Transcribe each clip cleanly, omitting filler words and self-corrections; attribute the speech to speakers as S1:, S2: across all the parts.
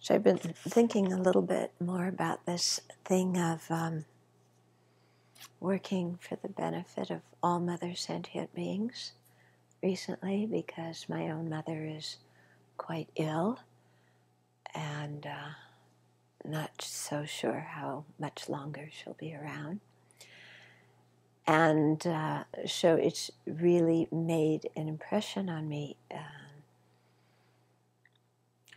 S1: So I've been thinking a little bit more about this thing of working for the benefit of all mother sentient beings recently, because my own mother is quite ill and not so sure how much longer she'll be around. And so it's really made an impression on me,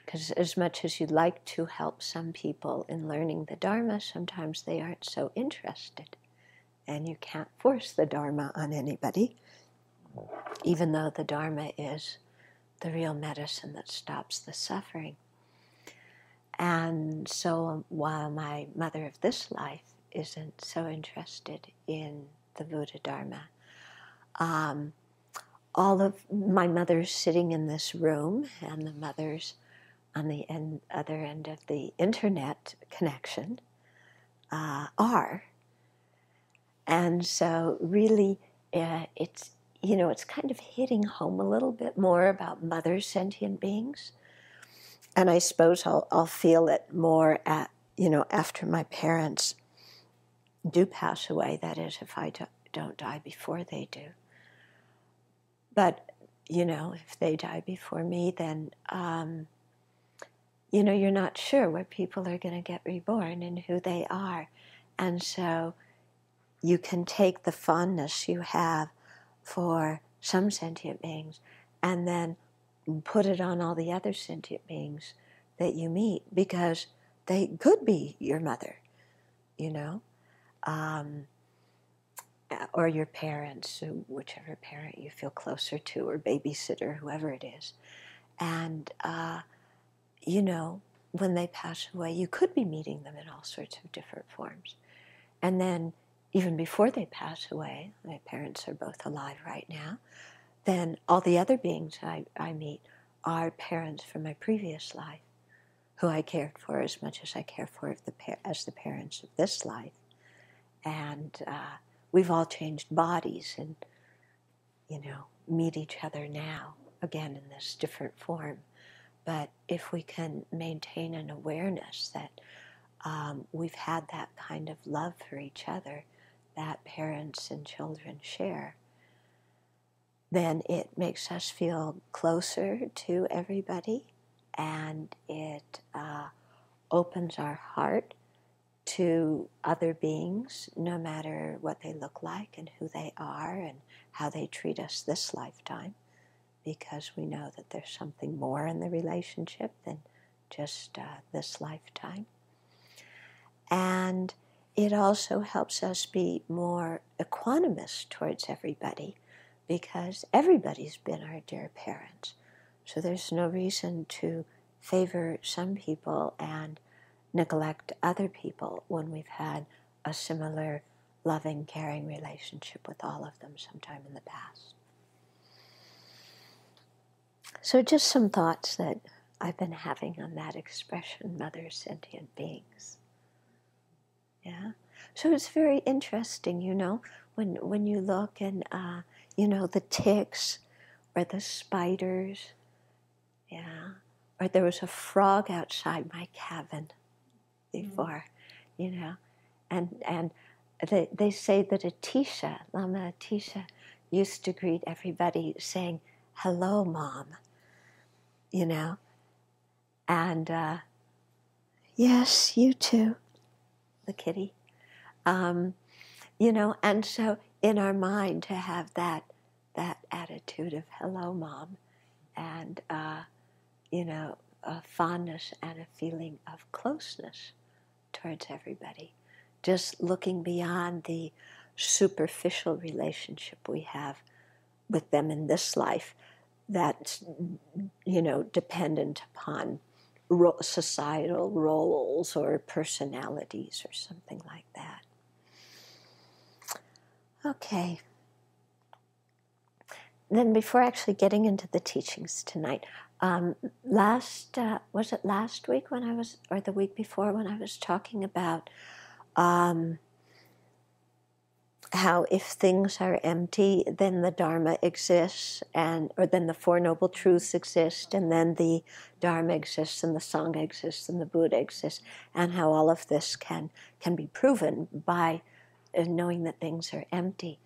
S1: because as much as you'd like to help some people in learning the Dharma, sometimes they aren't so interested. And you can't force the Dharma on anybody, even though the Dharma is the real medicine that stops the suffering. And so while my mother of this life isn't so interested in the Buddha Dharma, all of my mothers sitting in this room and the mothers on the other end of the internet connection are. And so really it's kind of hitting home a little bit more about mother sentient beings. And I suppose I'll feel it more after my parents do pass away, that is, if I don't die before they do. But, if they die before me, then, you're not sure where people are going to get reborn and who they are. And so you can take the fondness you have for some sentient beings and then put it on all the other sentient beings that you meet, because they could be your mother, or your parents, whichever parent you feel closer to, or babysitter, whoever it is. And, when they pass away, you could be meeting them in all sorts of different forms. And then even before they pass away, my parents are both alive right now, then all the other beings I meet are parents from my previous life, who I cared for as much as I care for as the parents of this life. And we've all changed bodies and, meet each other now, again in this different form. But if we can maintain an awareness that we've had that kind of love for each other that parents and children share, then it makes us feel closer to everybody, and it opens our heart to other beings, no matter what they look like and who they are and how they treat us this lifetime, because we know that there's something more in the relationship than just this lifetime. And it also helps us be more equanimous towards everybody, because everybody's been our dear parents. So there's no reason to favor some people and neglect other people when we've had a similar loving, caring relationship with all of them sometime in the past. So just some thoughts that I've been having on that expression, mother sentient beings. Yeah. So it's very interesting, when you look and, the ticks or the spiders, yeah. Or there was a frog outside my cabin before, and they say that Atisha, Lama Atisha, used to greet everybody saying, "Hello, Mom," and yes, you too, the kitty, and so in our mind to have that attitude of "Hello, Mom," and a fondness and a feeling of closeness towards everybody, just looking beyond the superficial relationship we have with them in this life that's, dependent upon societal roles or personalities or something like that. Okay. Then before actually getting into the teachings tonight, was it last week or the week before when I was talking about how if things are empty, then the Dharma exists, or then the Four Noble Truths exist, and then the Dharma exists, and the Sangha exists, and the Buddha exists, and how all of this can be proven by knowing that things are empty.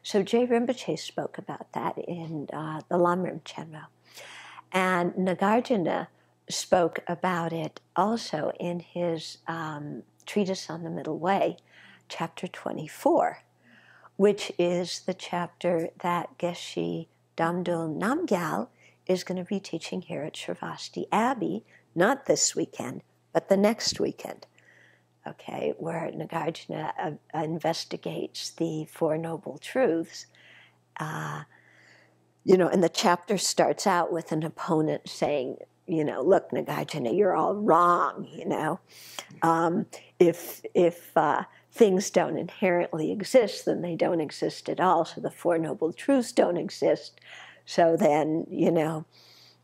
S1: So Jay Rinpoche spoke about that in the Lamrim Chenmo. And Nagarjuna spoke about it also in his Treatise on the Middle Way, chapter 24, which is the chapter that Geshe Damdul Namgyal is going to be teaching here at Sravasti Abbey, not this weekend, but the next weekend, okay, where Nagarjuna investigates the Four Noble Truths. And the chapter starts out with an opponent saying, look, Nagarjuna, you're all wrong, If things don't inherently exist, then they don't exist at all. So the Four Noble Truths don't exist. So then,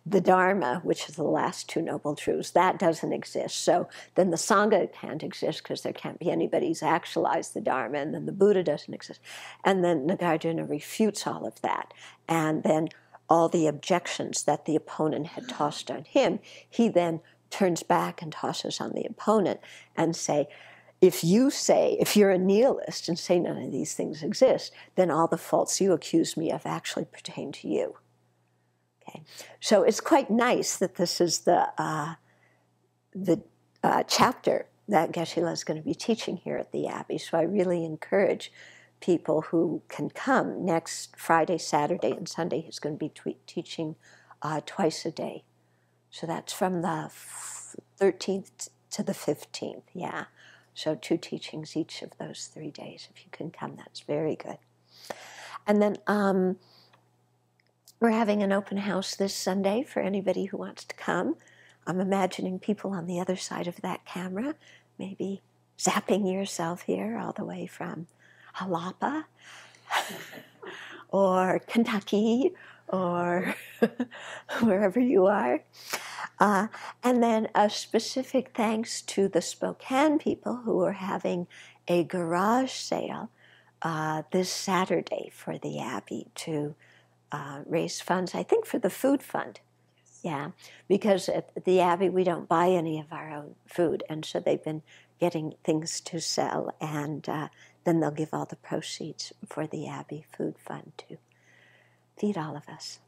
S1: the Dharma, which is the last two Noble Truths, that doesn't exist. So then the Sangha can't exist because there can't be anybody who's actualized the Dharma, and then the Buddha doesn't exist. And then Nagarjuna refutes all of that. And then all the objections that the opponent had tossed on him, he then turns back and tosses on the opponent and say, if you're a nihilist and say none of these things exist, then all the faults you accuse me of actually pertain to you. Okay, so it's quite nice that this is the chapter that Geshe-la is going to be teaching here at the Abbey. So I really encourage people who can come next Friday, Saturday, and Sunday. He's going to be teaching twice a day. So that's from the 13th to the 15th, yeah. So 2 teachings each of those 3 days. If you can come, that's very good. And then we're having an open house this Sunday for anybody who wants to come. I'm imagining people on the other side of that camera, maybe zapping yourself here all the way from Jalapa or Kentucky or wherever you are. And then a specific thanks to the Spokane people who are having a garage sale this Saturday for the Abbey to raise funds, I think, for the food fund. Yes. Yeah, because at the Abbey we don't buy any of our own food, and so they've been getting things to sell, and then they'll give all the proceeds for the Abbey food fund to feed all of us.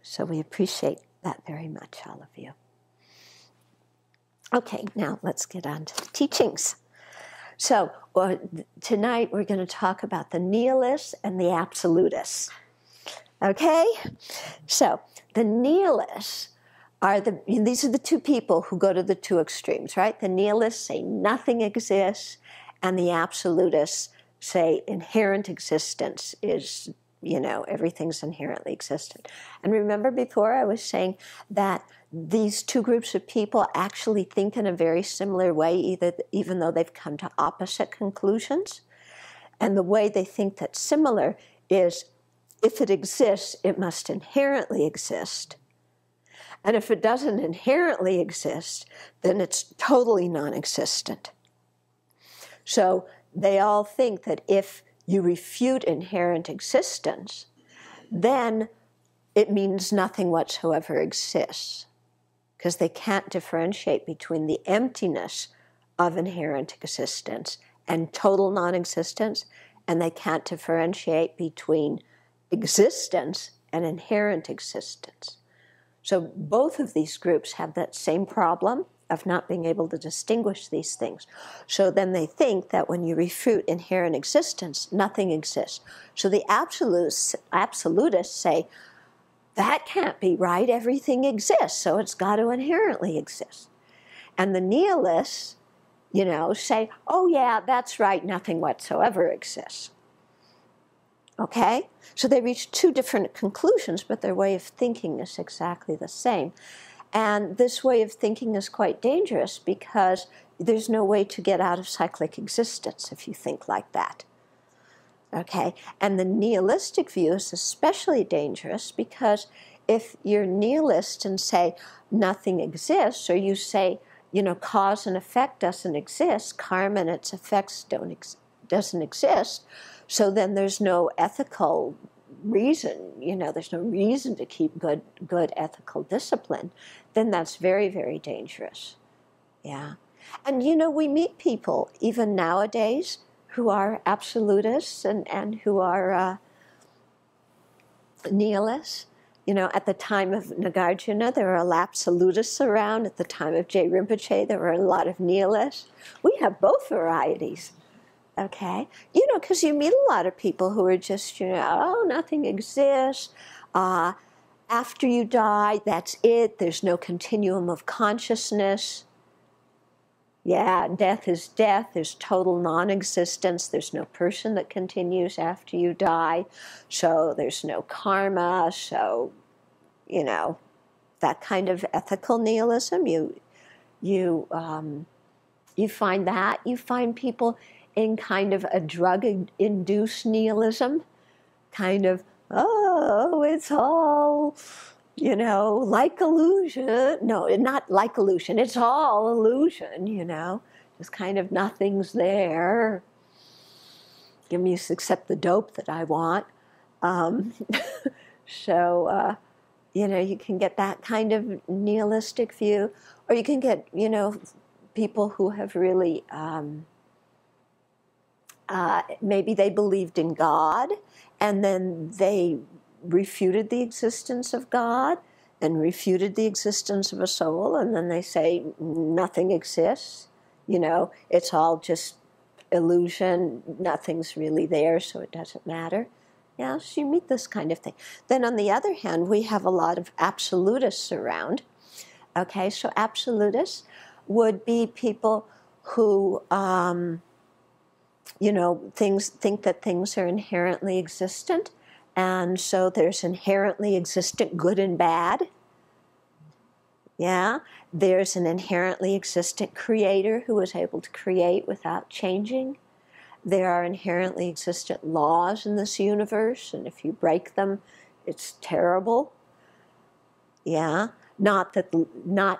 S1: So we appreciate that very much, all of you. Okay, now let's get on to the teachings. So tonight we're going to talk about the Neelas and the Absolutists. Okay? So the Neelas these are the two people who go to the two extremes, right? The Neelists say nothing exists, and the Absolutists say inherent existence is, everything's inherently existent. And remember before I was saying that these two groups of people actually think in a very similar way, even though they've come to opposite conclusions. And the way they think that's similar is, if it exists, it must inherently exist. And if it doesn't inherently exist, then it's totally non-existent. So they all think that if you refute inherent existence, then it means nothing whatsoever exists, because they can't differentiate between the emptiness of inherent existence and total non-existence, and they can't differentiate between existence and inherent existence. So both of these groups have that same problem of not being able to distinguish these things. So then they think that when you refute inherent existence, nothing exists. So the absolutists say, that can't be right, everything exists, so it's got to inherently exist. And the nihilists, say, oh yeah, that's right, nothing whatsoever exists. Okay? So they reach two different conclusions, but their way of thinking is exactly the same. And this way of thinking is quite dangerous because there's no way to get out of cyclic existence if you think like that. Okay? And the nihilistic view is especially dangerous because if you're nihilist and say nothing exists, or you say, cause and effect doesn't exist, karma and its effects doesn't exist, So then there's no ethical reason, you know, there's no reason to keep good ethical discipline, then that's very, very dangerous. Yeah. And, you know, we meet people, even nowadays, who are absolutists and who are Neelas. You know, at the time of Nagarjuna, there were a lot of absolutists around. At the time of Jay Rinpoche, there were a lot of Neelas. We have both varieties, okay? You know, because you meet a lot of people who are just, you know, oh, nothing exists. After you die, that's it. There's no continuum of consciousness. Yeah, death is death. There's total non-existence. There's no person that continues after you die. So there's no karma. So, you know, that kind of ethical nihilism, you find that. You find people in kind of a drug-induced nihilism, kind of, oh, it's all, you know, like illusion. No, not like illusion. It's all illusion, you know. Just kind of nothing's there. Give me except the dope that I want. So, you know, you can get that kind of nihilistic view. Or you can get, you know, people who have really, maybe they believed in God, and then they refuted the existence of God and refuted the existence of a soul, and then they say nothing exists, you know, it's all just illusion, nothing's really there, so it doesn't matter. Yeah, so you meet this kind of thing. Then on the other hand, we have a lot of absolutists around. Okay, so absolutists would be people who, you know, think that things are inherently existent, and so there's inherently existent good and bad. Yeah, there's an inherently existent creator who is able to create without changing. There are inherently existent laws in this universe, and if you break them, it's terrible. Yeah, not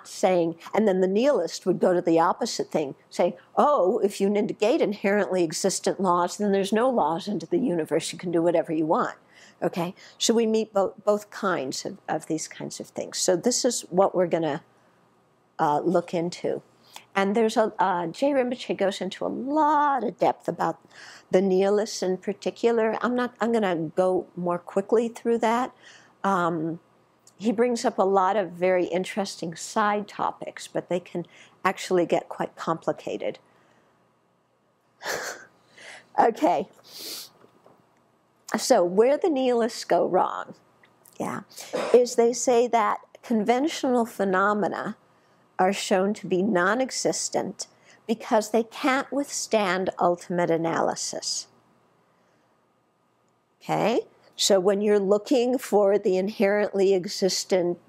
S1: saying, and then the nihilist would go to the opposite thing, saying, oh, if you negate inherently existent laws, then there's no laws into the universe. You can do whatever you want. Okay, so we meet both kinds of these kinds of things. So this is what we're going to look into. And there's Jay Rinpoche goes into a lot of depth about the nihilists in particular. I'm going to go more quickly through that. He brings up a lot of very interesting side topics, but they can actually get quite complicated. Okay. So where the nihilists go wrong, yeah, is they say that conventional phenomena are shown to be non-existent because they can't withstand ultimate analysis. Okay? So when you're looking for the inherently existent,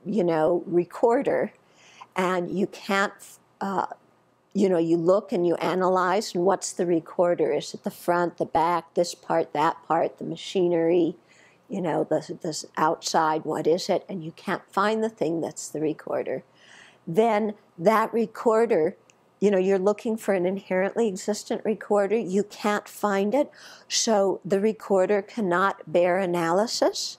S1: you know, recorder, and you can't, you know, you look and you analyze, and what's the recorder? Is it the front, the back, this part, that part, the machinery, you know, this outside, what is it? And you can't find the thing that's the recorder. Then that recorder, you know, you're looking for an inherently existent recorder, you can't find it, so the recorder cannot bear analysis.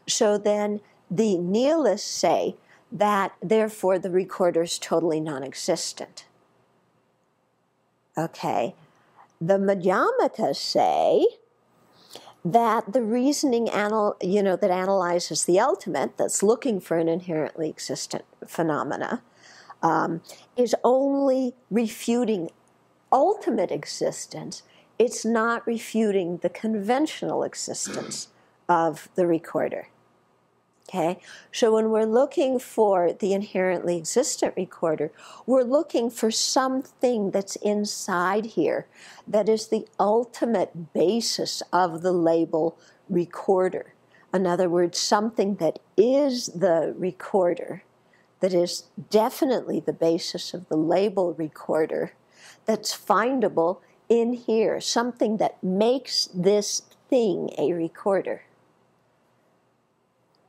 S1: So then the nihilists say that, therefore, the recorder is totally non-existent. Okay. The Madhyamikas say that the reasoning, you know, that analyzes the ultimate, that's looking for an inherently existent phenomena, is only refuting ultimate existence. It's not refuting the conventional existence of the recorder. Okay? So when we're looking for the inherently existent recorder, we're looking for something that's inside here that is the ultimate basis of the label recorder. In other words, something that is the recorder, that is definitely the basis of the label recorder, that's findable in here, something that makes this thing a recorder.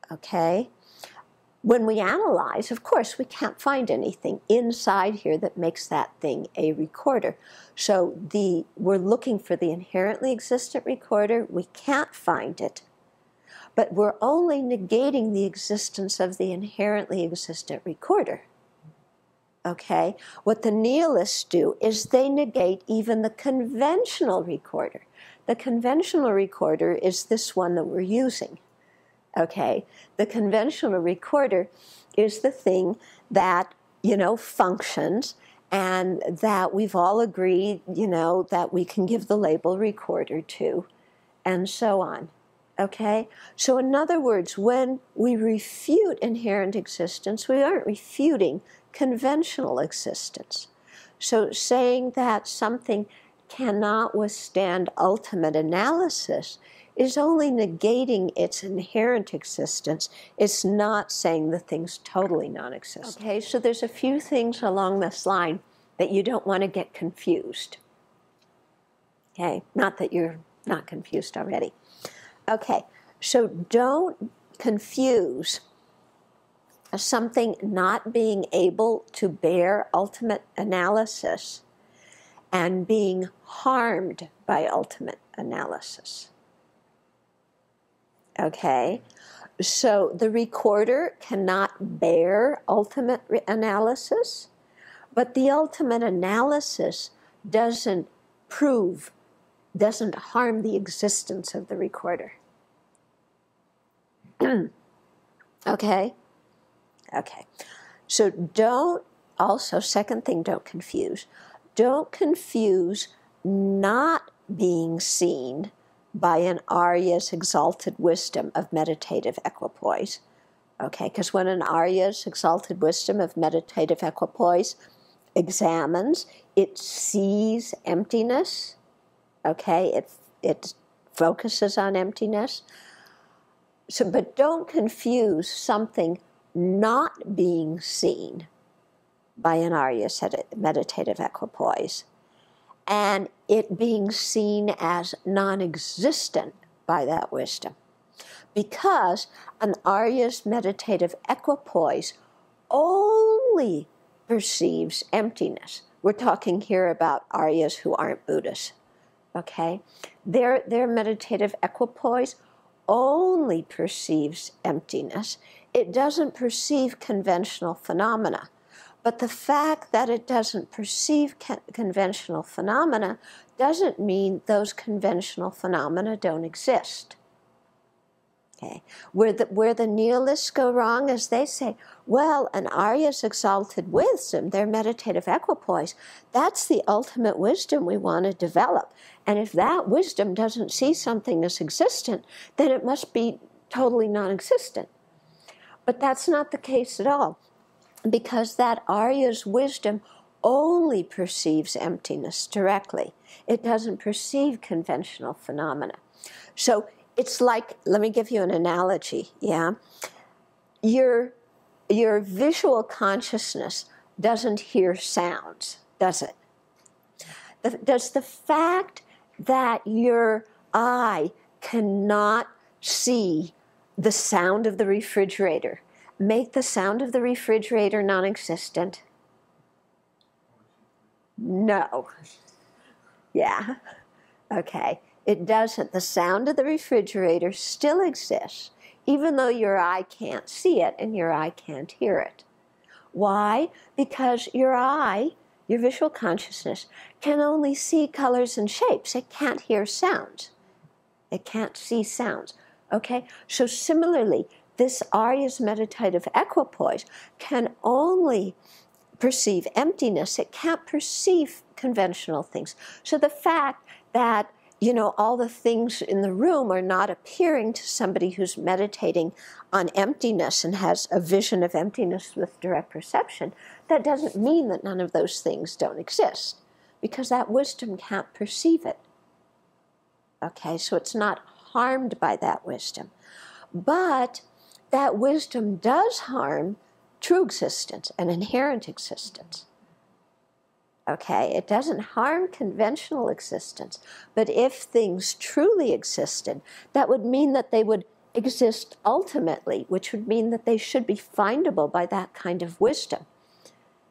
S1: Okay? when we analyze, of course, we can't find anything inside here that makes that thing a recorder. So we're looking for the inherently existent recorder. We can't find it. But we're only negating the existence of the inherently existent recorder. Okay? What the Neelists do is they negate even the conventional recorder. The conventional recorder is this one that we're using. Okay? The conventional recorder is the thing that, functions, and that we've all agreed, that we can give the label recorder to, and so on. Okay? So in other words, when we refute inherent existence, we aren't refuting conventional existence. So saying that something cannot withstand ultimate analysis is only negating its inherent existence. It's not saying the thing's totally non-existent. Okay, so there's a few things along this line that you don't want to get confused. Okay, not that you're not confused already. Okay, so don't confuse something not being able to bear ultimate analysis and being harmed by ultimate analysis. Okay, so the recorder cannot bear ultimate analysis, but the ultimate analysis doesn't harm the existence of the recorder. Okay? Okay. So second thing, don't confuse. Don't confuse not being seen by an Arya's exalted wisdom of meditative equipoise. Okay, because when an Arya's exalted wisdom of meditative equipoise examines, it sees emptiness. Okay, it focuses on emptiness. So, but don't confuse something not being seen by an Arya's meditative equipoise and it being seen as non-existent by that wisdom. Because an Arya's meditative equipoise only perceives emptiness. We're talking here about Aryas who aren't Buddhists. Okay? Their meditative equipoise only perceives emptiness. It doesn't perceive conventional phenomena. But the fact that it doesn't perceive conventional phenomena doesn't mean those conventional phenomena don't exist. Okay. Where the Neelists go wrong is they say, well, an Arya's exalted wisdom, their meditative equipoise, that's the ultimate wisdom we want to develop. And if that wisdom doesn't see something as existent, then it must be totally non-existent. But that's not the case at all, because that Arya's wisdom only perceives emptiness directly. It doesn't perceive conventional phenomena. So it's like, let me give you an analogy, yeah? Your visual consciousness doesn't hear sounds, does it? Does the fact that your eye cannot see the sound of the refrigerator make the sound of the refrigerator non-existent? No. Yeah. Okay. It doesn't. The sound of the refrigerator still exists, even though your eye can't see it and your eye can't hear it. Why? Because your eye, your visual consciousness, can only see colors and shapes. It can't hear sounds. It can't see sounds. Okay? So similarly, this Arya's meditative equipoise can only perceive emptiness. It can't perceive conventional things. So the fact that, all the things in the room are not appearing to somebody who's meditating on emptiness and has a vision of emptiness with direct perception, that doesn't mean that none of those things don't exist, because that wisdom can't perceive it. Okay, so it's not harmed by that wisdom. But that wisdom does harm true existence and inherent existence. Okay, it doesn't harm conventional existence, but if things truly existed, that would mean that they would exist ultimately, which would mean that they should be findable by that kind of wisdom.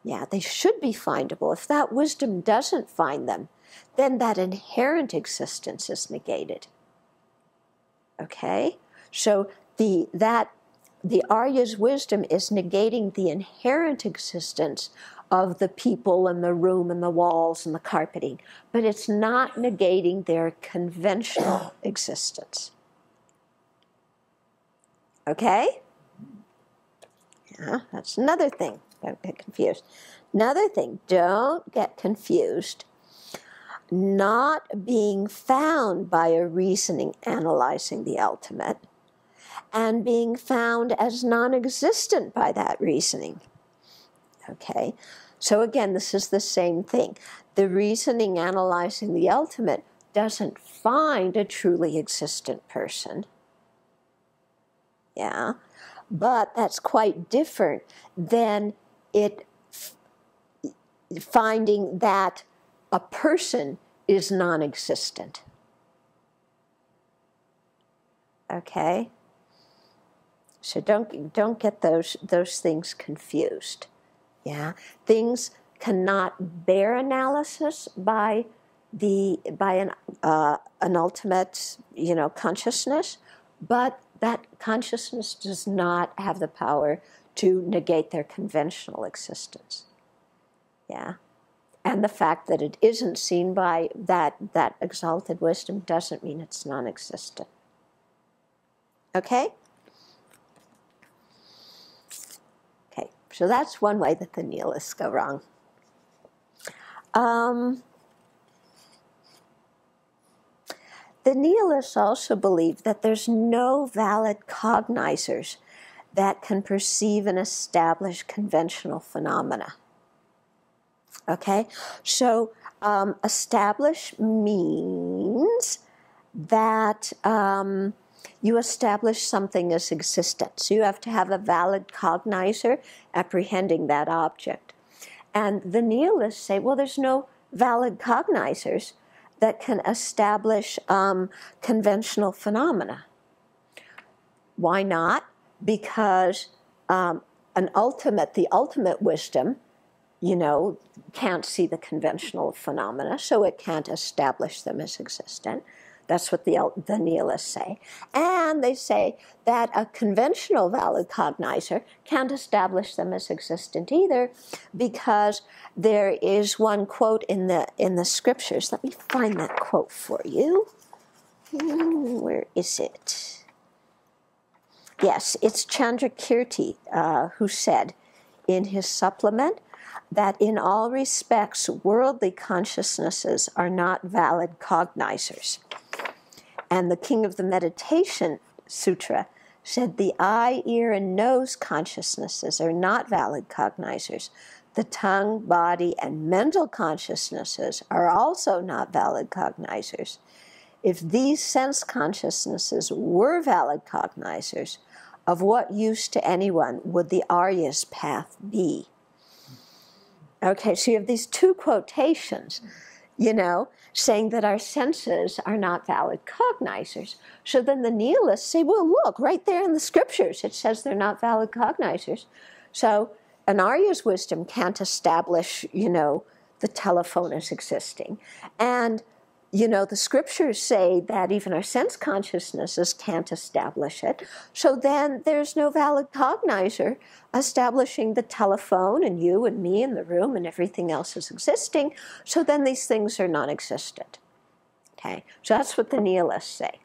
S1: Yeah, they should be findable. If that wisdom doesn't find them, then that inherent existence is negated. Okay? So the Arya's wisdom is negating the inherent existence of the people and the room and the walls and the carpeting, but it's not negating their conventional existence. Okay? Yeah, that's another thing. Don't get confused. Another thing, don't get confused. Not being found by a reasoning analyzing the ultimate and being found as non-existent by that reasoning. Okay? So again, this is the same thing. The reasoning analyzing the ultimate doesn't find a truly existent person. Yeah? But that's quite different than it finding that a person is non-existent. Okay? So don't get those things confused. Yeah? Things cannot bear analysis by an ultimate, consciousness, but that consciousness does not have the power to negate their conventional existence. Yeah? And the fact that it isn't seen by that exalted wisdom doesn't mean it's non-existent. Okay? Okay, so that's one way that the Neelists go wrong. The Neelists also believe that there's no valid cognizers that can perceive and establish conventional phenomena. Okay, so establish means that you establish something as existent. So you have to have a valid cognizer apprehending that object. And the Neelists say, well, there's no valid cognizers that can establish conventional phenomena. Why not? Because the ultimate wisdom, can't see the conventional phenomena, so it can't establish them as existent. That's what the Neelists say. And they say that a conventional valid cognizer can't establish them as existent either, because there is one quote in the scriptures. Let me find that quote for you. Where is it? Yes, it's Chandrakirti who said in his supplement that in all respects, worldly consciousnesses are not valid cognizers. And the King of the Meditation Sutra said the eye, ear, and nose consciousnesses are not valid cognizers. The tongue, body, and mental consciousnesses are also not valid cognizers. If these sense consciousnesses were valid cognizers, of what use to anyone would the Arya's path be? Okay, so you have these two quotations, saying that our senses are not valid cognizers. So then the Neelists say, well, look, right there in the scriptures, it says they're not valid cognizers. So an Arya's wisdom can't establish, the telephone as existing. And, the scriptures say that even our sense consciousnesses can't establish it. So then there's no valid cognizer establishing the telephone and you and me and the room and everything else is existing. So then these things are non-existent. Okay, so that's what the Neelists say.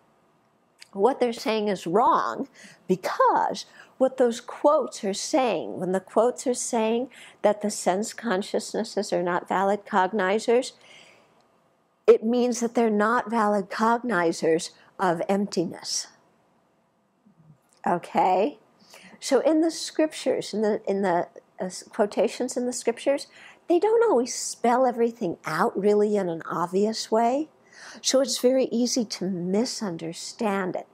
S1: What they're saying is wrong, because what those quotes are saying, when the quotes are saying that the sense consciousnesses are not valid cognizers, it means that they're not valid cognizers of emptiness. Okay? So in the scriptures, in the quotations in the scriptures, they don't always spell everything out really in an obvious way. So it's very easy to misunderstand it.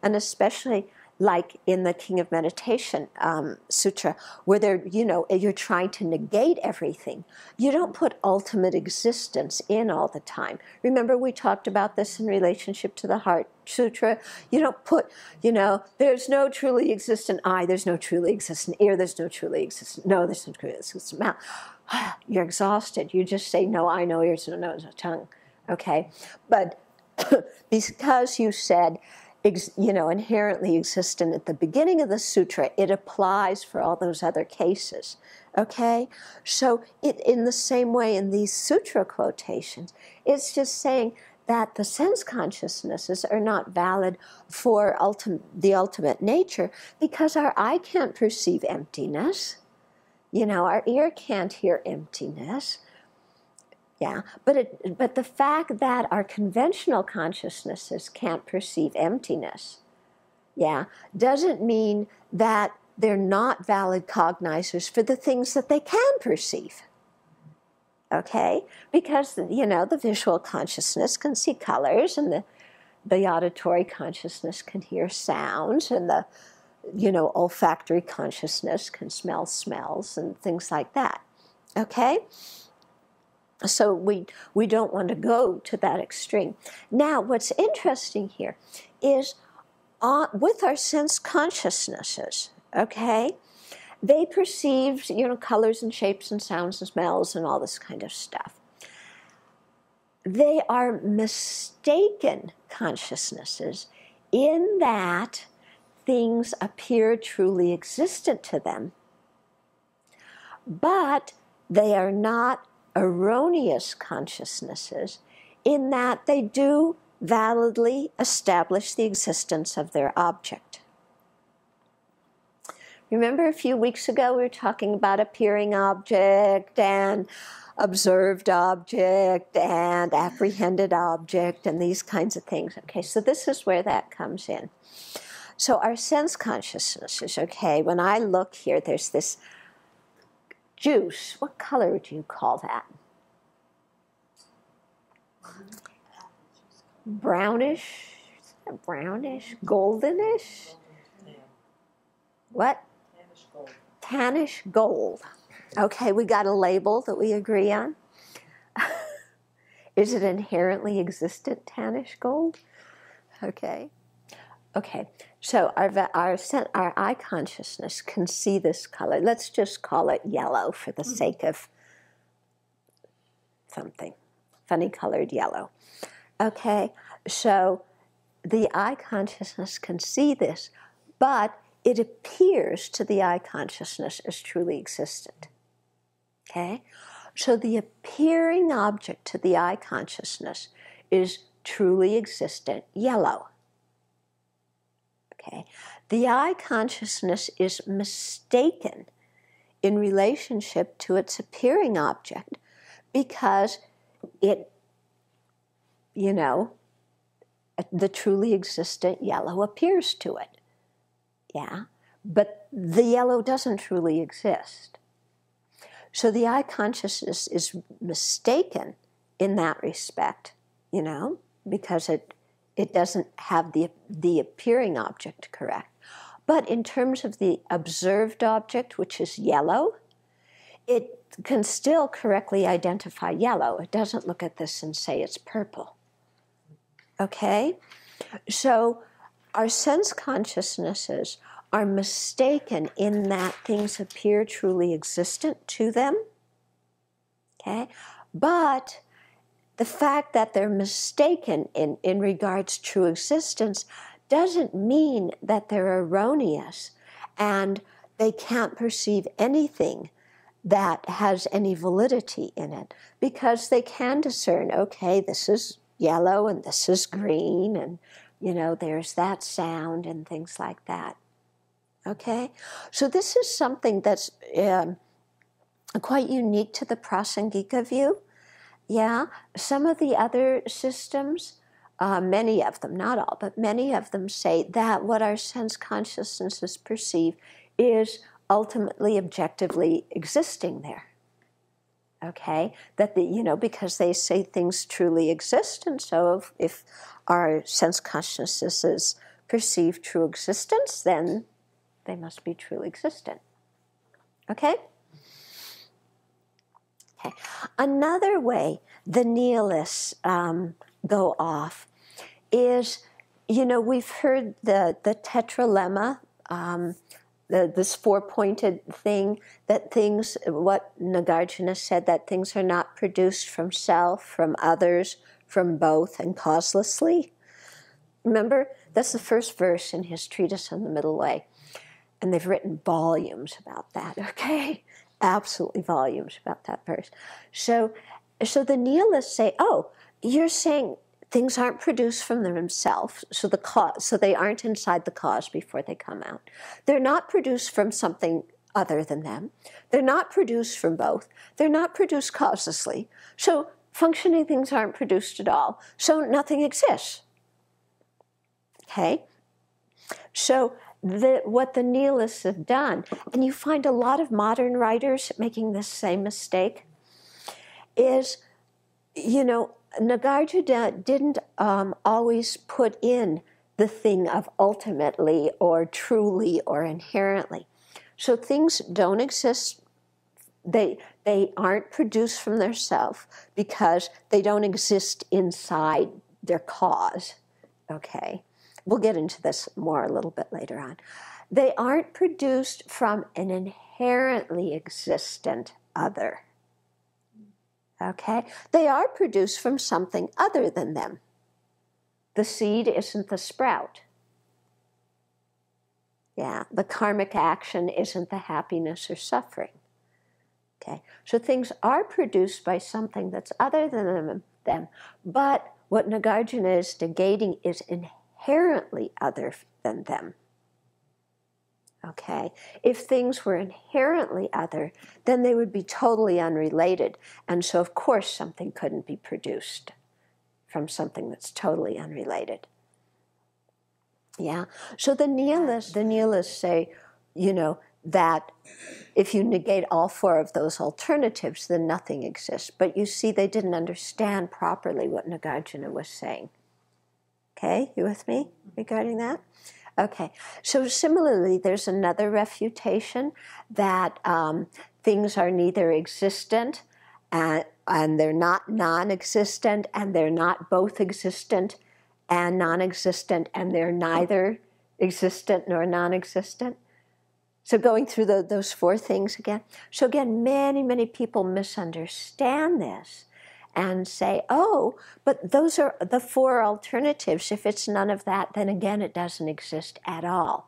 S1: And especially like in the King of Meditation Sutra, where you're trying to negate everything. You don't put ultimate existence in all the time. Remember, we talked about this in relationship to the Heart Sutra. You don't put, there's no truly existent eye, there's no truly existent ear, there's no truly existent nose, there's no truly existent mouth. You're exhausted. You just say, no eye, no ears, no nose, no tongue. Okay? But because you said, inherently existent at the beginning of the sutra, it applies for all those other cases. Okay? So in the same way in these sutra quotations, it's just saying that the sense consciousnesses are not valid for the ultimate nature because our eye can't perceive emptiness. Our ear can't hear emptiness. Yeah, but the fact that our conventional consciousnesses can't perceive emptiness, doesn't mean that they're not valid cognizers for the things that they can perceive. Okay? Because, the visual consciousness can see colors, and the auditory consciousness can hear sounds, and the, olfactory consciousness can smell smells and things like that. Okay? So we don't want to go to that extreme. Now, what's interesting here is with our sense consciousnesses, okay, they perceive, colors and shapes and sounds and smells and all this kind of stuff. They are mistaken consciousnesses in that things appear truly existent to them, but they are not erroneous consciousnesses in that they do validly establish the existence of their object. Remember a few weeks ago we were talking about appearing object and observed object and apprehended object and these kinds of things. Okay, so this is where that comes in. So our sense consciousnesses, okay, when I look here, there's this juice. What color would you call that? Brownish? Brownish? Goldenish? What?
S2: Tannish gold.
S1: Tannish gold. Okay, we got a label that we agree on. Is it inherently existent tannish gold? Okay. Okay, so our eye consciousness can see this color. Let's just call it yellow for the sake of something. Funny colored yellow. Okay, so the eye consciousness can see this, but it appears to the eye consciousness as truly existent. Okay, so the appearing object to the eye consciousness is truly existent yellow. Okay. The eye consciousness is mistaken in relationship to its appearing object because it, the truly existent yellow appears to it. Yeah, but the yellow doesn't truly exist. So the eye consciousness is mistaken in that respect, because it doesn't have the appearing object correct. But in terms of the observed object, which is yellow, it can still correctly identify yellow. It doesn't look at this and say it's purple. Okay? So our sense consciousnesses are mistaken in that things appear truly existent to them. Okay? But the fact that they're mistaken in regards to true existence doesn't mean that they're erroneous and they can't perceive anything that has any validity in it, because they can discern, okay, this is yellow and this is green and, there's that sound and things like that. Okay? So this is something that's quite unique to the Prasangika view. Yeah, some of the other systems, many of them, not all, but many of them say that what our sense consciousnesses perceive is ultimately objectively existing there. Okay, that because they say things truly exist, and so if our sense consciousnesses perceive true existence, then they must be truly existent. Okay? Okay. Another way the Neelists go off is, we've heard the Tetralemma, this four-pointed thing, that things, what Nagarjuna said, that things are not produced from self, from others, from both, and causelessly. Remember, that's the first verse in his treatise on the Middle Way. And they've written volumes about that, okay? Absolutely volumes about that verse. So the Neelists say, oh, you're saying things aren't produced from themselves, so they aren't inside the cause before they come out. They're not produced from something other than them. They're not produced from both. They're not produced causelessly. So functioning things aren't produced at all. So nothing exists. Okay? So what the Neelists have done, and you find a lot of modern writers making this same mistake, is, Nagarjuna didn't always put in the thing of ultimately or truly or inherently. So things don't exist. They aren't produced from their self because they don't exist inside their cause. Okay? We'll get into this more a little bit later on. They aren't produced from an inherently existent other. Okay? They are produced from something other than them. The seed isn't the sprout. Yeah, the karmic action isn't the happiness or suffering. Okay? So things are produced by something that's other than them, but what Nagarjuna is negating is inherently other than them. Okay? If things were inherently other, then they would be totally unrelated. And so, of course, something couldn't be produced from something that's totally unrelated. Yeah? So the Neelists say, that if you negate all four of those alternatives, then nothing exists. But you see, they didn't understand properly what Nagarjuna was saying. Okay? You with me regarding that? Okay, so similarly, there's another refutation that things are neither existent and they're not non-existent, and they're not both existent and non-existent, and they're neither existent nor non-existent. So going through those four things again. So again, many, many people misunderstand this and say, oh, but those are the four alternatives. If it's none of that, then again, it doesn't exist at all.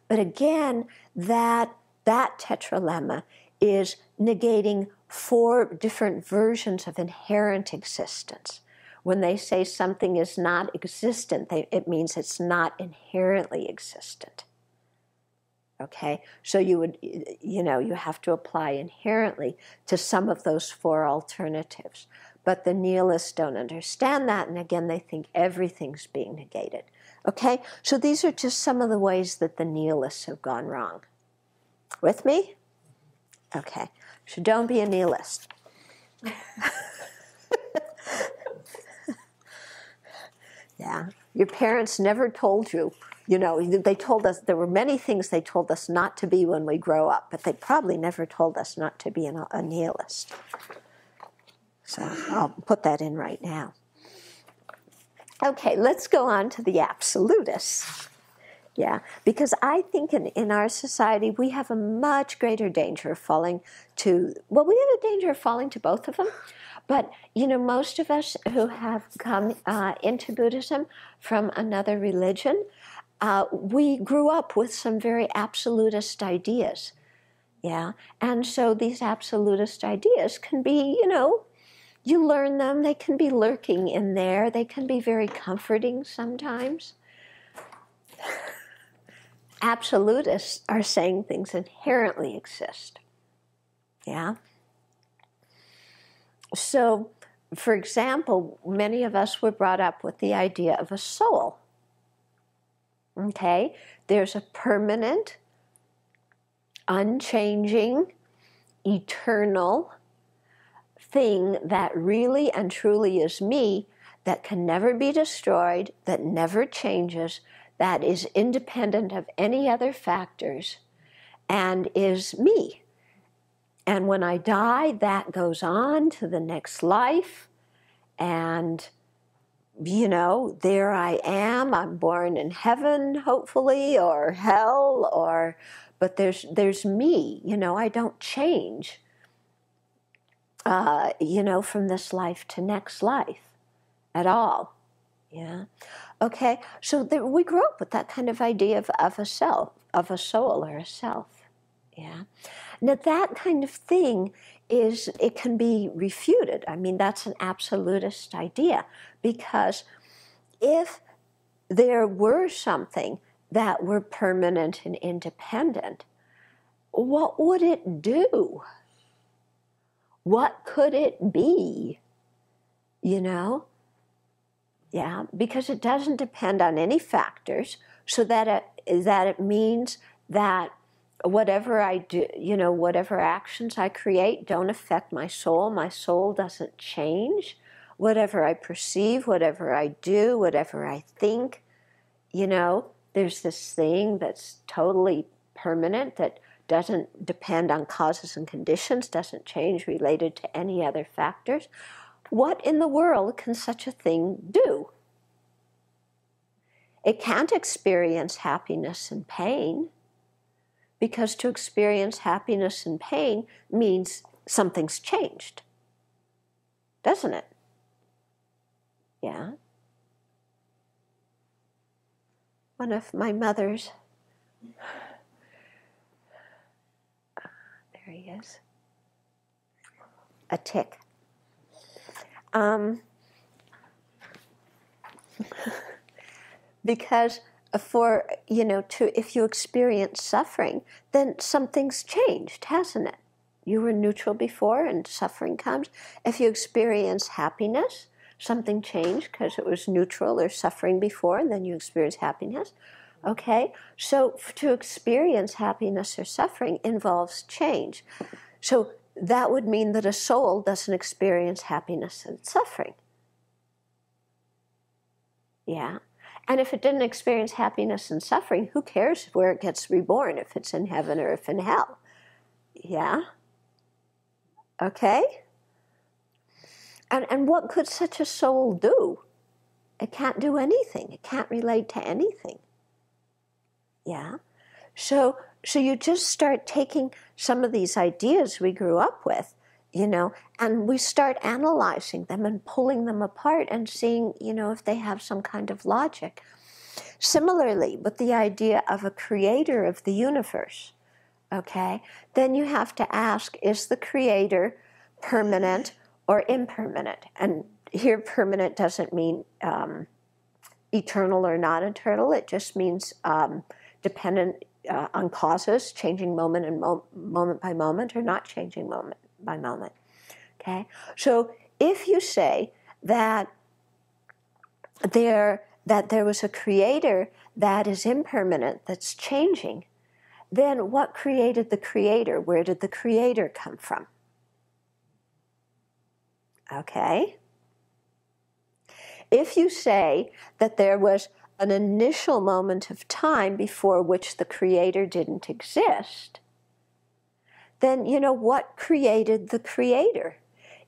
S1: But again, that tetralemma is negating four different versions of inherent existence. When they say something is not existent, it means it's not inherently existent. Okay? So you have to apply inherently to some of those four alternatives. But the Neelists don't understand that, and again, they think everything's being negated. Okay? So these are just some of the ways that the Neelists have gone wrong. With me? Okay. So don't be a Neelist. Yeah. Your parents never told you, they told us, there were many things they told us not to be when we grow up, but they probably never told us not to be a Nihilist. So I'll put that in right now. Okay, let's go on to the absolutists. Yeah, because I think in our society we have a much greater danger of falling to, we have a danger of falling to both of them. But, most of us who have come into Buddhism from another religion, we grew up with some very absolutist ideas. Yeah, and so these absolutist ideas can be, you learn them, they can be lurking in there, they can be very comforting sometimes. Absolutists are saying things inherently exist. Yeah? So, for example, many of us were brought up with the idea of a soul. Okay? There's a permanent, unchanging, eternal thing that really and truly is me, that can never be destroyed, that never changes, that is independent of any other factors and is me. And when I die, that goes on to the next life, and you know, there I am. I'm born in heaven, hopefully, or hell, but there's me. You know, I don't change. You know, from this life to next life, at all. Yeah. Okay. So we grew up with that kind of idea of a self, of a soul or a self. Yeah. Now that kind of thing it can be refuted. I mean, that's an absolutist idea, because if there were something that were permanent and independent, what would it do? What could it be? You know? Yeah, because it doesn't depend on any factors, so that it means that whatever I do, you know, whatever actions I create don't affect my soul doesn't change. Whatever I perceive, whatever I do, whatever I think, you know, there's this thing that's totally permanent, that doesn't depend on causes and conditions, doesn't change related to any other factors. What in the world can such a thing do? It can't experience happiness and pain, because to experience happiness and pain means something's changed, doesn't it? Yeah. One of my mother's, there he is, a tick. Because if you experience suffering, then something's changed, hasn't it? You were neutral before and suffering comes. If you experience happiness, something changed because it was neutral or suffering before, and then you experience happiness. Okay, so to experience happiness or suffering involves change. So that would mean that a soul doesn't experience happiness and suffering. Yeah. And if it didn't experience happiness and suffering, who cares where it gets reborn, if it's in heaven or if in hell? Yeah? Okay? And what could such a soul do? It can't do anything. It can't relate to anything. Yeah? So you just start taking some of these ideas we grew up with, and we start analyzing them and pulling them apart and seeing, if they have some kind of logic. Similarly, with the idea of a creator of the universe, okay, then you have to ask, is the creator permanent or impermanent? And here permanent doesn't mean eternal or not eternal. It just means dependent on causes, changing moment by moment, or not changing moment by moment. Okay? So if you say that there was a creator that is impermanent, that's changing, then what created the creator? Where did the creator come from? Okay? If you say that there was an initial moment of time before which the creator didn't exist, then what created the creator?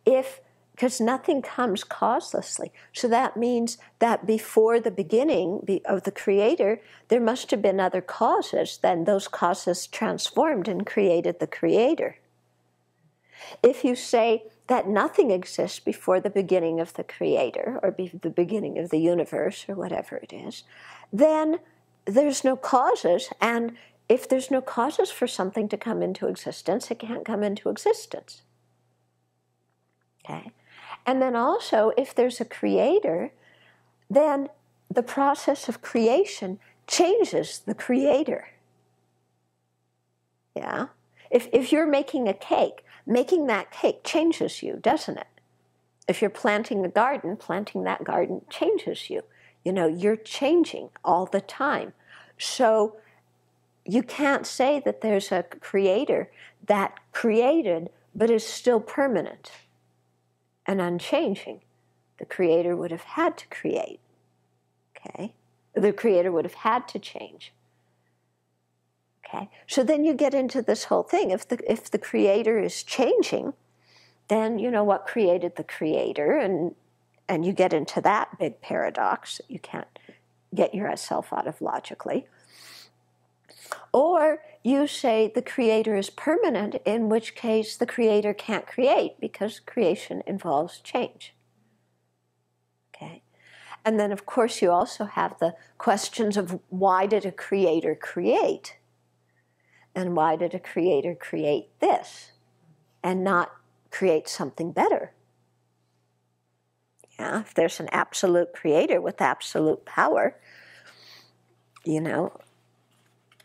S1: Because nothing comes causelessly. So that means that before the beginning of the creator, there must have been other causes. Then those causes transformed and created the creator. If you say that nothing exists before the beginning of the creator, or the beginning of the universe, or whatever it is, then there's no causes, and if there's no causes for something to come into existence, it can't come into existence. Okay? And then also, if there's a creator, then the process of creation changes the creator. Yeah? If you're making a cake, making that cake changes you, doesn't it? If you're planting a garden, planting that garden changes you. You're changing all the time. So you can't say that there's a creator that created but is still permanent and unchanging. The creator would have had to create. Okay? The Creator would have had to change. Okay, so then you get into this whole thing. If the Creator is changing, then you know what created the Creator, and you get into that big paradox that you can't get yourself out of logically. Or you say the Creator is permanent, in which case the Creator can't create because creation involves change. Okay, and then of course you also have the questions of why did a Creator create? And why did a Creator create this and not create something better? Yeah, if there's an absolute Creator with absolute power, you know,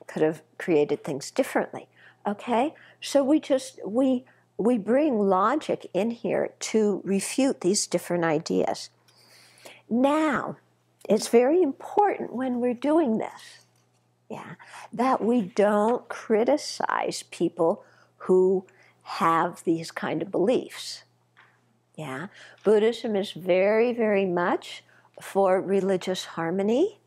S1: could have created things differently. Okay, so we bring logic in here to refute these different ideas. Now, it's very important when we're doing this, yeah, that we don't criticize people who have these kind of beliefs. Yeah, Buddhism is very, very much for religious harmony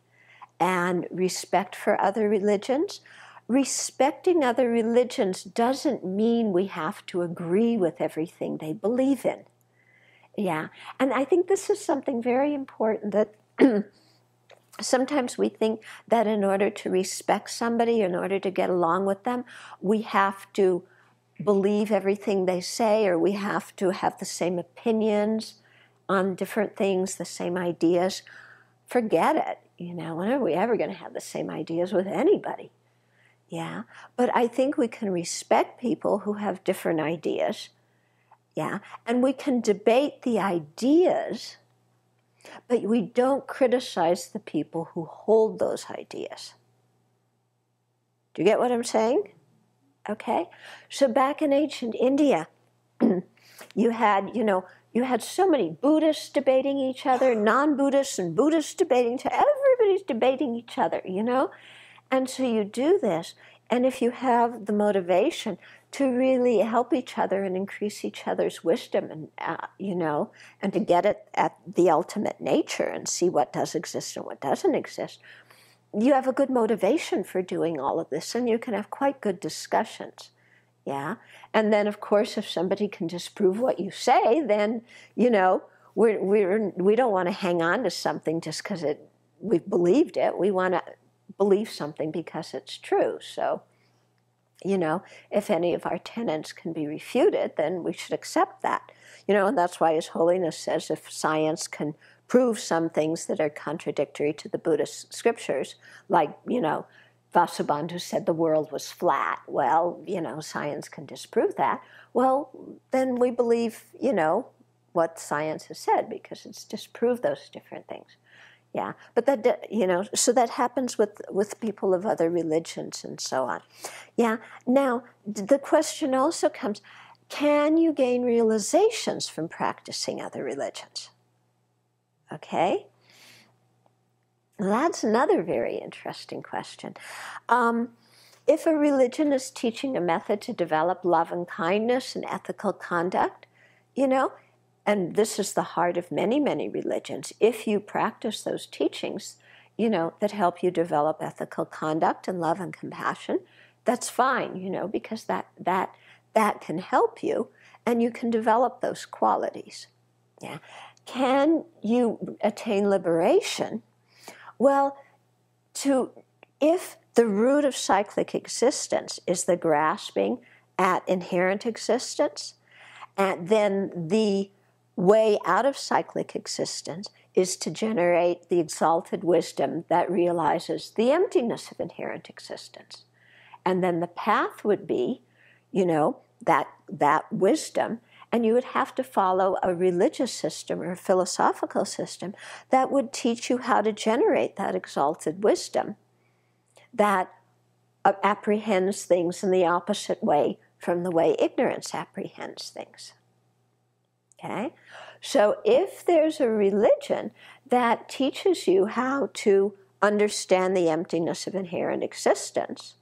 S1: and respect for other religions. Respecting other religions doesn't mean we have to agree with everything they believe in. Yeah, and I think this is something very important that sometimes we think that in order to respect somebody, in order to get along with them, we have to believe everything they say, or we have to have the same opinions on different things, the same ideas. Forget it. You know, when are we ever going to have the same ideas with anybody? Yeah, but I think we can respect people who have different ideas. Yeah, and we can debate the ideas, but we don't criticize the people who hold those ideas. Do you get what I'm saying? Okay, so back in ancient India, you had so many Buddhists debating each other, non-Buddhists and Buddhists debating each other. Everybody's debating each other, you know? And so you do this, and if you have the motivation to really help each other and increase each other's wisdom, and and to get it at the ultimate nature and see what does exist and what doesn't exist, you have a good motivation for doing all of this, and you can have quite good discussions. Yeah, and then of course, if somebody can disprove what you say, then we don't want to hang on to something just because we've believed it. We want to believe something because it's true. So, if any of our tenets can be refuted, then we should accept that. And that's why His Holiness says if science can prove some things that are contradictory to the Buddhist scriptures, like, Vasubandhu said the world was flat. Well, science can disprove that. Well, then we believe, what science has said because it's disproved those different things. Yeah, but that, so that happens with people of other religions and so on. Yeah, now the question also comes, can you gain realizations from practicing other religions? Okay? That's another very interesting question. If a religion is teaching a method to develop love and kindness and ethical conduct, and this is the heart of many, many religions, if you practice those teachings, that help you develop ethical conduct and love and compassion, that's fine, because that can help you, and you can develop those qualities. Yeah. Can you attain liberation? Well, if the root of cyclic existence is the grasping at inherent existence, and then the way out of cyclic existence is to generate the exalted wisdom that realizes the emptiness of inherent existence. And then the path would be, that wisdom, and you would have to follow a religious system or a philosophical system that would teach you how to generate that exalted wisdom that apprehends things in the opposite way from the way ignorance apprehends things. Okay? So if there's a religion that teaches you how to understand the emptiness of inherent existence,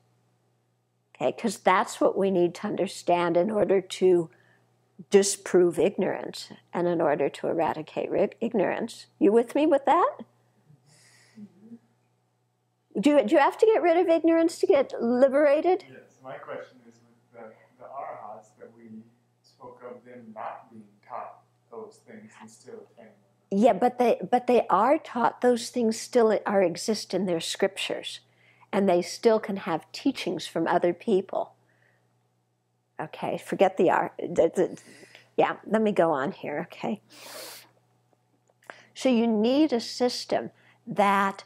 S1: okay, because that's what we need to understand in order to disprove ignorance and in order to eradicate ignorance. You with me with that? Do you have to get rid of ignorance to get liberated?
S2: Yes. My question is with the arhats that we spoke of, them not being taught those things and still attaining them.
S1: Yeah, but they are taught. Those things still exist in their scriptures, and they still can have teachings from other people. Okay, forget the art. Yeah, let me go on here, okay? So you need a system that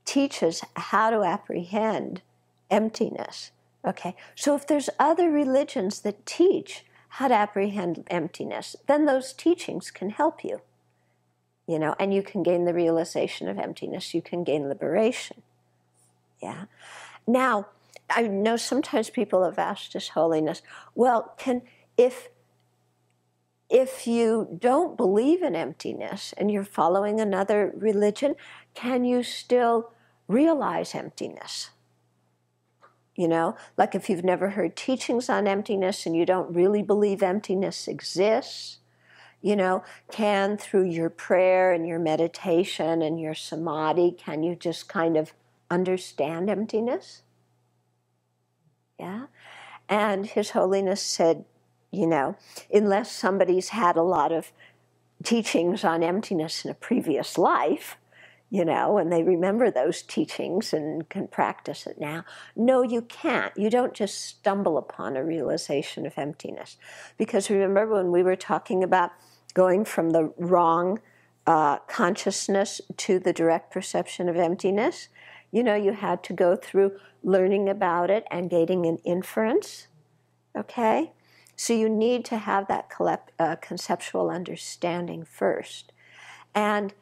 S1: teaches how to apprehend emptiness, okay? So if there's other religions that teach how to apprehend emptiness, then those teachings can help you, you know, and you can gain the realization of emptiness, you can gain liberation, yeah? Now, I know sometimes people have asked His Holiness, well, if you don't believe in emptiness and you're following another religion, can you still realize emptiness? You know, like if you've never heard teachings on emptiness and you don't really believe emptiness exists, you know, can through your prayer and your meditation and your samadhi, can you just kind of understand emptiness? Yeah. And His Holiness said, you know, unless somebody's had a lot of teachings on emptiness in a previous life, you know, and they remember those teachings and can practice it now. No, you can't. You don't just stumble upon a realization of emptiness. Because remember when we were talking about going from the wrong consciousness to the direct perception of emptiness, you know, you had to go through learning about it and gaining an inference, okay? So you need to have that conceptual understanding first. And,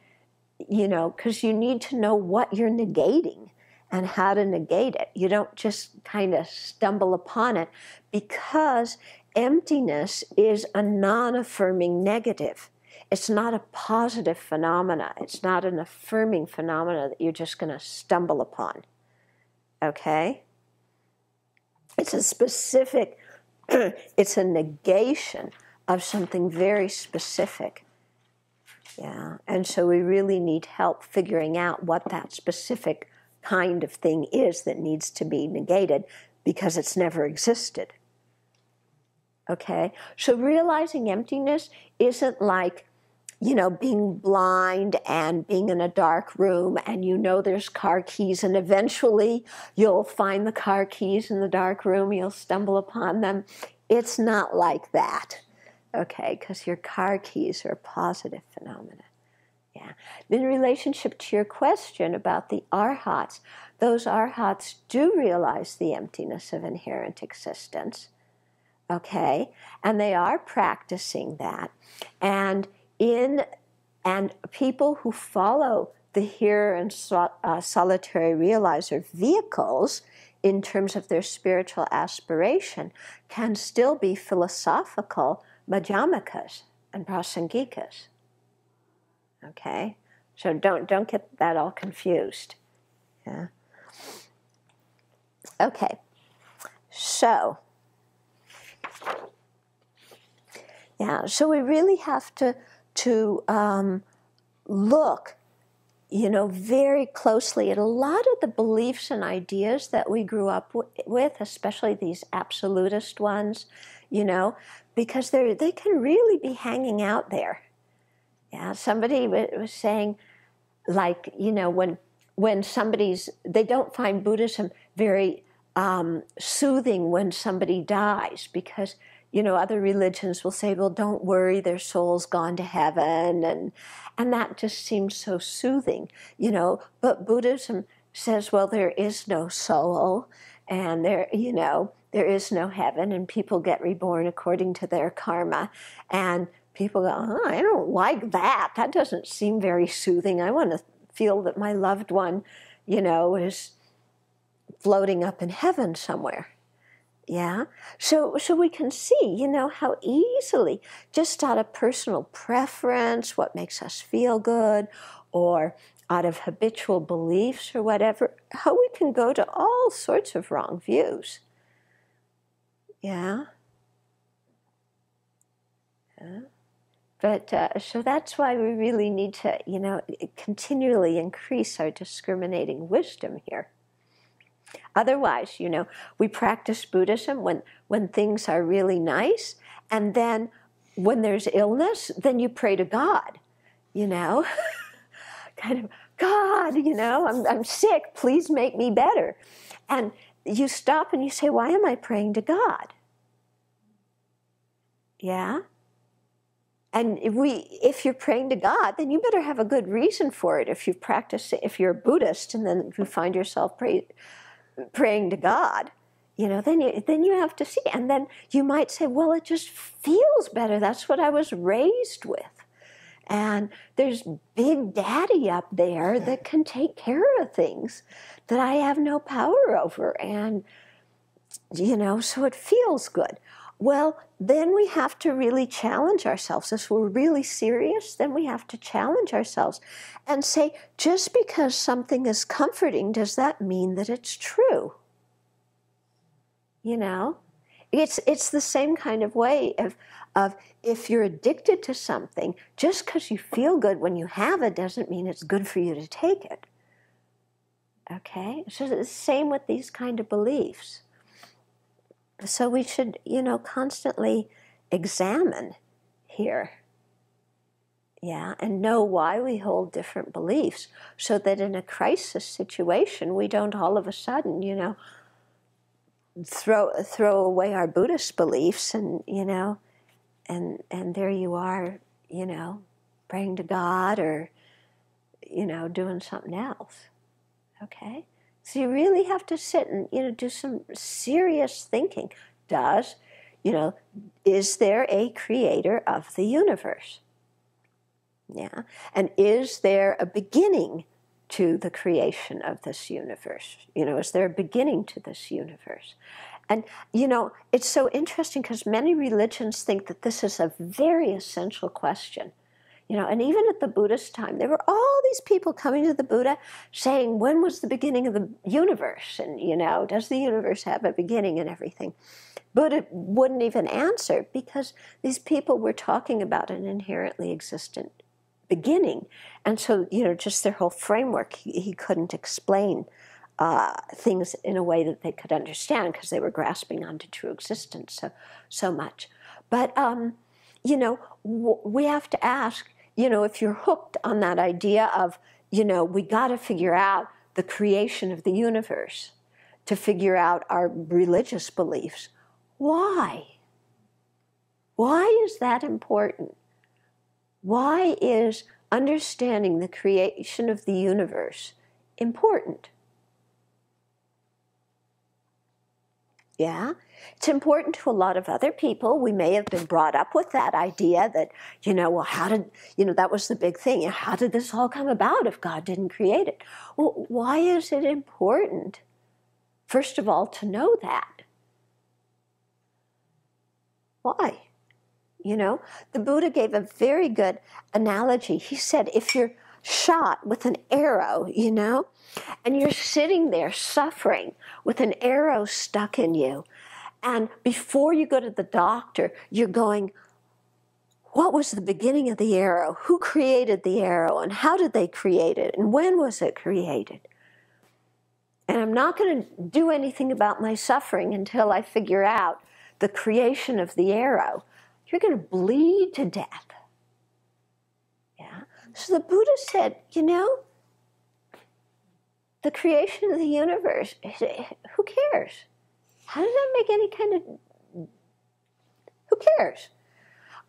S1: you know, because you need to know what you're negating and how to negate it. You don't just kind of stumble upon it, because emptiness is a non-affirming negative. It's not a positive phenomena. It's not an affirming phenomena that you're just going to stumble upon, okay? It's a specific... it's a negation of something very specific. Yeah, and so we really need help figuring out what that specific kind of thing is that needs to be negated, because it's never existed. Okay? So realizing emptiness isn't like, you know, being blind and being in a dark room and you know there's car keys and eventually you'll find the car keys in the dark room, you'll stumble upon them. It's not like that, okay, because your car keys are a positive phenomena. Yeah. In relationship to your question about the arhats, those arhats do realize the emptiness of inherent existence, okay, and they are practicing that. And people who follow the here and solitary realizer vehicles in terms of their spiritual aspiration can still be philosophical madhyamikas and prasangikas. Okay? So don't get that all confused. Yeah. Okay. So, yeah, so we really have to look, you know, very closely at a lot of the beliefs and ideas that we grew up with, especially these absolutist ones, you know, because they can really be hanging out there. Yeah, somebody was saying, like, you know, when they don't find Buddhism very soothing when somebody dies, because, you know, other religions will say, well, don't worry, their soul's gone to heaven, and that just seems so soothing, you know. But Buddhism says, well, there is no soul, and there is no heaven, and people get reborn according to their karma, and people go, oh, I don't like that. That doesn't seem very soothing. I want to feel that my loved one, you know, is floating up in heaven somewhere. Yeah? So we can see, you know, how easily, just out of personal preference, what makes us feel good, or out of habitual beliefs or whatever, how we can go to all sorts of wrong views. Yeah? Yeah. But so that's why we really need to, you know, continually increase our discriminating wisdom here. Otherwise, you know, we practice Buddhism when things are really nice, and then when there's illness, then you pray to God, you know, kind of, God, you know, I'm sick, please make me better. And you stop and you say, why am I praying to God? Yeah? And if you're praying to God, then you better have a good reason for it. If if you're a Buddhist and then you find yourself praying to God, you know, then you have to see. And then you might say, well, it just feels better. That's what I was raised with. And there's Big Daddy up there that can take care of things that I have no power over. And, you know, so it feels good. Well, then we have to really challenge ourselves. If we're really serious, then we have to challenge ourselves and say, just because something is comforting, does that mean that it's true? You know? It's the same kind of way of if you're addicted to something, just because you feel good when you have it doesn't mean it's good for you to take it. Okay? So it's the same with these kind of beliefs. So we should, you know, constantly examine here. Yeah, and know why we hold different beliefs so that in a crisis situation we don't all of a sudden, you know, throw away our Buddhist beliefs and, you know, and there you are, you know, praying to God or, you know, doing something else. Okay? So you really have to sit and, you know, do some serious thinking. You know, is there a creator of the universe? Yeah. And is there a beginning to the creation of this universe? You know, is there a beginning to this universe? And, you know, it's so interesting because many religions think that this is a very essential question. You know, and even at the Buddhist time, there were all these people coming to the Buddha saying, when was the beginning of the universe? And, you know, does the universe have a beginning and everything? Buddha wouldn't even answer because these people were talking about an inherently existent beginning. And so, you know, just their whole framework, he couldn't explain things in a way that they could understand because they were grasping onto true existence so much. But, you know, we have to ask, you know, if you're hooked on that idea of, you know, we got to figure out the creation of the universe to figure out our religious beliefs. Why? Why is that important? Why is understanding the creation of the universe important? Yeah, it's important to a lot of other people. We may have been brought up with that idea that, you know, well, how did, you know, that was the big thing. How did this all come about if God didn't create it? Well, why is it important, first of all, to know that? Why? You know, the Buddha gave a very good analogy. He said, if you're shot with an arrow, you know, and you're sitting there suffering with an arrow stuck in you, and before you go to the doctor, you're going, what was the beginning of the arrow? Who created the arrow? And how did they create it? And when was it created? And I'm not going to do anything about my suffering until I figure out the creation of the arrow. You're going to bleed to death. Yeah. So the Buddha said, you know, the creation of the universe, who cares? How does that make any kind of, who cares?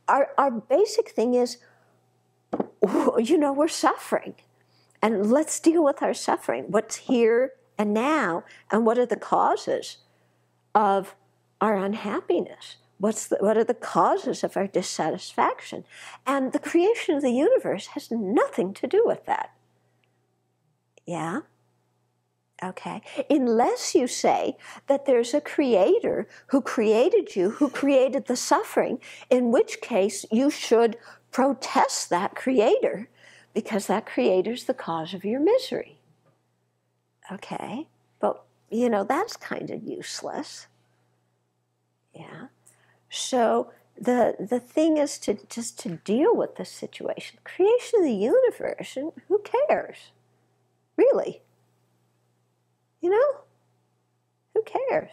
S1: Our basic thing is, you know, we're suffering. And let's deal with our suffering. What's here and now, and what are the causes of our unhappiness? What are the causes of our dissatisfaction? And the creation of the universe has nothing to do with that. Yeah? Okay. Unless you say that there's a creator who created you, who created the suffering, in which case you should protest that creator because that creator's the cause of your misery. Okay. But, you know, that's kind of useless. Yeah. So the thing is to just to deal with this situation. Creation of the universe, and who cares? Really? You know? cares?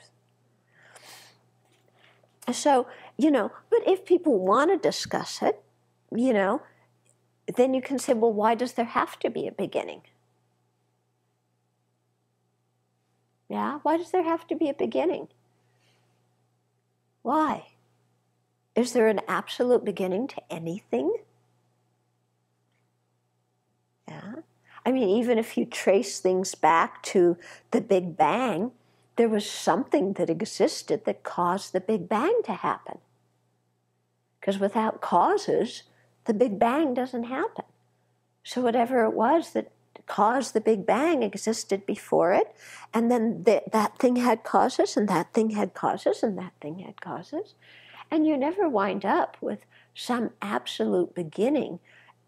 S1: So, but if people want to discuss it, then you can say, well, why does there have to be a beginning? Yeah, why does there have to be a beginning? Why? Is there an absolute beginning to anything? Yeah. I mean, even if you trace things back to the Big Bang, there was something that existed that caused the Big Bang to happen. Because without causes, the Big Bang doesn't happen. So whatever it was that caused the Big Bang existed before it, and then that thing had causes, and that thing had causes, and that thing had causes. And you never wind up with some absolute beginning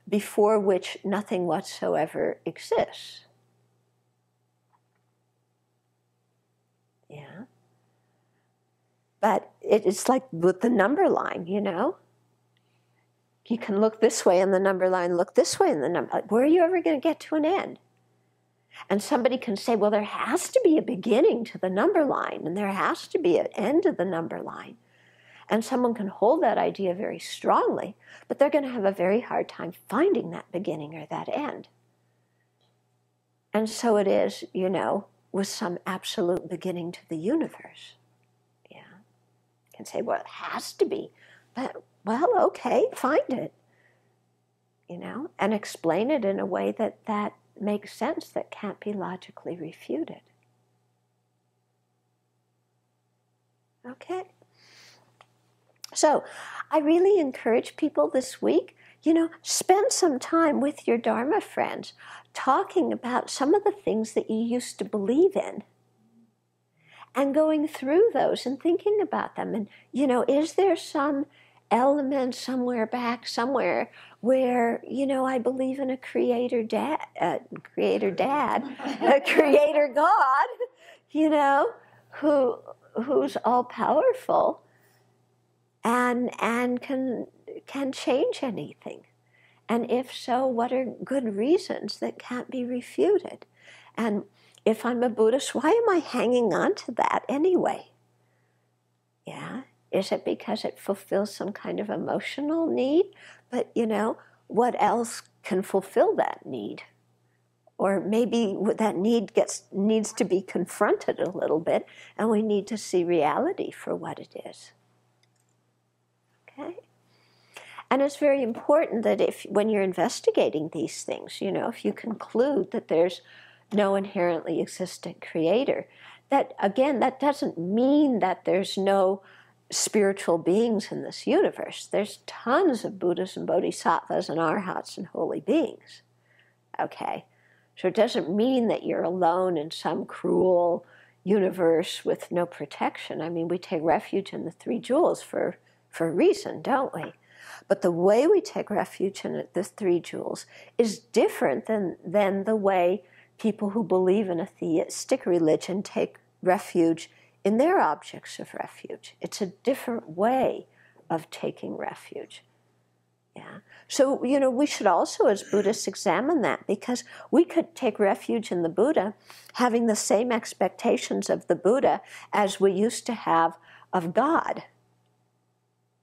S1: before which nothing whatsoever exists. Yeah. But it's like with the number line, You can look this way in the number line, look this way in the number line. Where are you ever going to get to an end? And somebody can say, well, there has to be a beginning to the number line, and there has to be an end to the number line. And someone can hold that idea very strongly, but they're going to have a very hard time finding that beginning or that end. And so it is, with some absolute beginning to the universe. Yeah. You can say, well, it has to be. But, well, okay, find it. And explain it in a way that makes sense, that can't be logically refuted. Okay. So I really encourage people this week, spend some time with your Dharma friends talking about some of the things that you used to believe in and going through those and thinking about them. And, is there some element somewhere where, I believe in a creator dad, a creator God, who's all powerful and can change anything. And if so, what are good reasons that can't be refuted? And if I'm a Buddhist, why am I hanging on to that anyway? Yeah. Is it because it fulfills some kind of emotional need? But, what else can fulfill that need? Or maybe that need needs to be confronted a little bit, and we need to see reality for what it is. Okay? And it's very important that when you're investigating these things, if you conclude that there's no inherently existent creator, that, again, that doesn't mean that there's no spiritual beings in this universe. There's tons of Buddhas and Bodhisattvas and Arhats and holy beings. Okay? So it doesn't mean that you're alone in some cruel universe with no protection. I mean, we take refuge in the three jewels for a reason, don't we? But the way we take refuge in the three jewels is different than the way people who believe in a theistic religion take refuge in their objects of refuge. It's a different way of taking refuge. Yeah. So, we should also, as Buddhists, examine that, because we could take refuge in the Buddha having the same expectations of the Buddha as we used to have of God.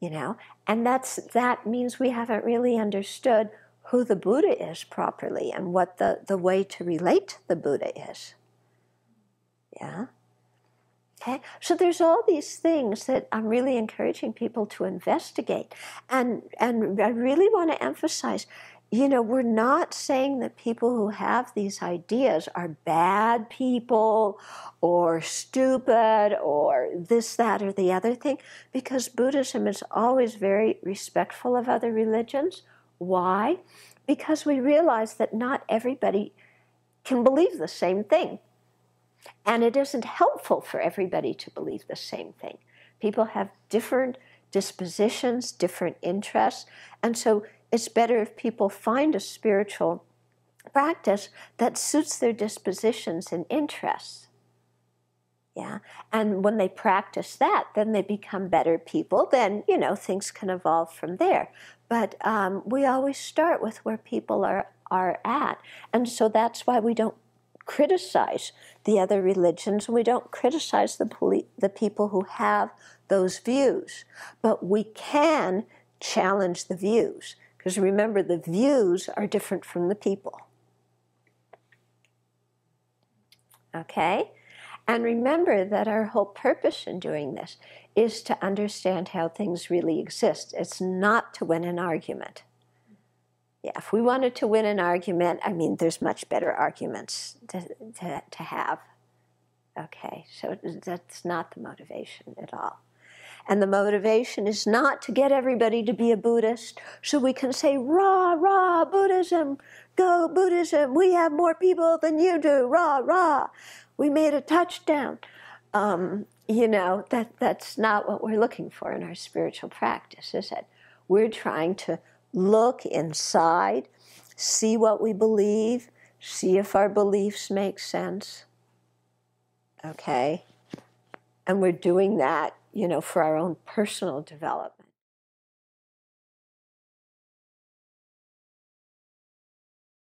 S1: And that means we haven't really understood who the Buddha is properly and what the way to relate to the Buddha is. Yeah? Okay? So there's all these things that I'm really encouraging people to investigate. And I really want to emphasize, we're not saying that people who have these ideas are bad people or stupid or this, that, or the other thing, because Buddhism is always very respectful of other religions. Why? Because we realize that not everybody can believe the same thing. And it isn't helpful for everybody to believe the same thing. People have different dispositions, different interests, and so it's better if people find a spiritual practice that suits their dispositions and interests. Yeah, and when they practice that, then they become better people. Then, things can evolve from there. But we always start with where people are at, and so that's why we don't criticize the other religions, and we don't criticize the people who have those views. But we can challenge the views, because remember, the views are different from the people. Okay? And remember that our whole purpose in doing this is to understand how things really exist. It's not to win an argument. Yeah, if we wanted to win an argument, I mean, there's much better arguments to have. Okay, so that's not the motivation at all. And the motivation is not to get everybody to be a Buddhist so we can say, rah, rah, Buddhism, go Buddhism, we have more people than you do, rah, rah, we made a touchdown. You know, that's not what we're looking for in our spiritual practice, is it? We're trying to look inside, see what we believe, see if our beliefs make sense. Okay? And we're doing that, you know, for our own personal development.